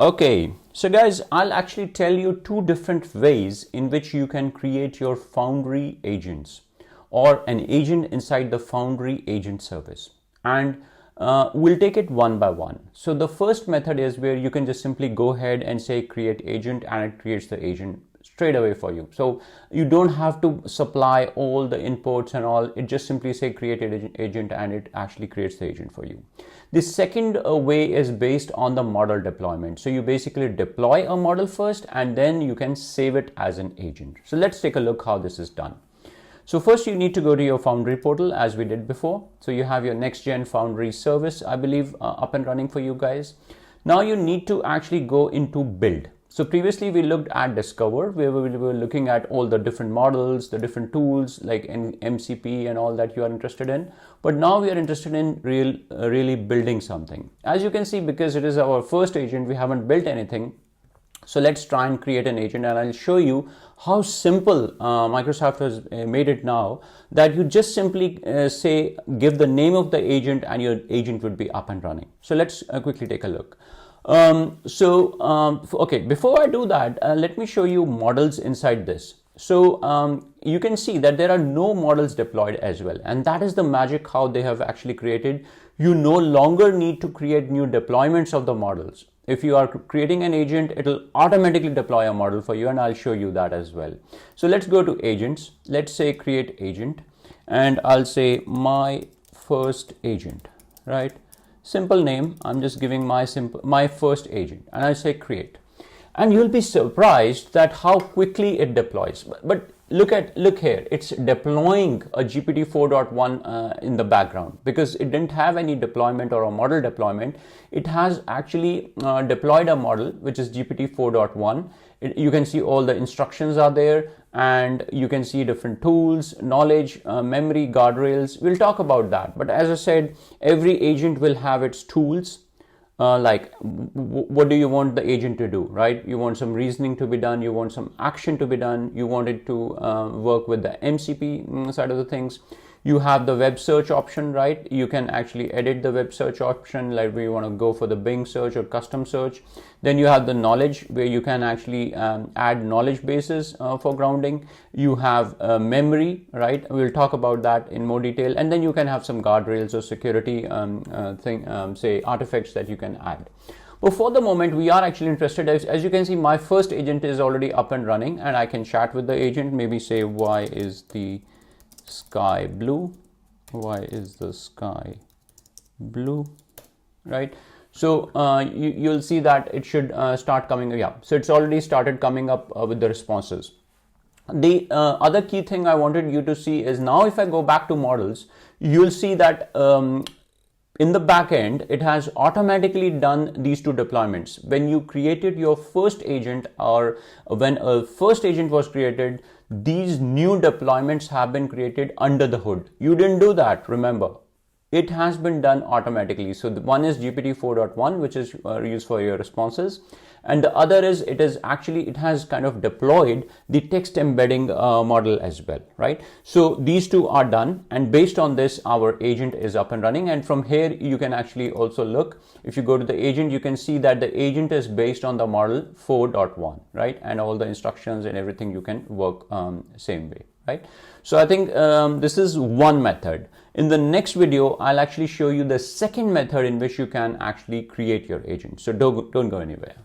Okay, so guys, I'll actually tell you two different ways in which you can create your Foundry agents or an agent inside the Foundry Agent Service. And we'll take it one by one. So the first method is where you can just simply go ahead and say create agent, and it creates the agent straight away for you. So you don't have to supply all the inputs and all. It just simply say create agent and it actually creates the agent for you. The second way is based on the model deployment. So you basically deploy a model first and then you can save it as an agent. So let's take a look how this is done. So first you need to go to your Foundry portal as we did before. So you have your next Gen Foundry service, I believe, up and running for you guys. Now you need to actually go into build. So previously we looked at Discover, where we were looking at all the different models, the different tools like MCP and all that you are interested in. But now we are interested in really building something. As you can see, because it is our first agent, we haven't built anything. So let's try and create an agent, and I'll show you how simple Microsoft has made it now, that you just simply give the name of the agent and your agent would be up and running. So let's quickly take a look. Okay, before I do that, let me show you models inside this. So you can see that there are no models deployed as well, and that is the magic how they have actually created. You no longer need to create new deployments of the models. If you are creating an agent, it will automatically deploy a model for you, and I'll show you that as well. So let's go to agents. Let's say create agent, and I'll say my first agent, right? Simple name. I'm just giving my first agent, and I say create, and you'll be surprised that how quickly it deploys. But look here, it's deploying a GPT 4.1 in the background because it didn't have any deployment or a model deployment. It has actually deployed a model which is GPT 4.1. You can see all the instructions are there, and you can see different tools, knowledge, memory, guardrails. We'll talk about that. But as I said, every agent will have its tools. Like what do you want the agent to do, right? You want some reasoning to be done, you want some action to be done, you want it to work with the MCP side of the things. You have the web search option, right? You can actually edit the web search option, like where you want to go for the Bing search or custom search. Then you have the knowledge, where you can actually add knowledge bases for grounding. You have memory, right? We'll talk about that in more detail. And then you can have some guardrails or security say artifacts that you can add. But for the moment, we are actually interested, as you can see, my first agent is already up and running, and I can chat with the agent, maybe say, why is the sky blue? Why is the sky blue? Right? So you'll see that it should start coming. Yeah, so it's already started coming up with the responses. The other key thing I wanted you to see is, now if I go back to models, you'll see that in the back end, it has automatically done these two deployments. When you created your first agent, or when a first agent was created, these new deployments have been created under the hood. You didn't do that, remember. It has been done automatically. So the one is GPT 4.1, which is used for your responses. And the other is, it has kind of deployed the text embedding model as well, right? So these two are done. And based on this, our agent is up and running. And from here, you can actually also look. If you go to the agent, you can see that the agent is based on the model 4.1, right? And all the instructions and everything you can work same way, right? So I think this is one method. In the next video, I'll actually show you the second method in which you can actually create your agent. So don't go anywhere.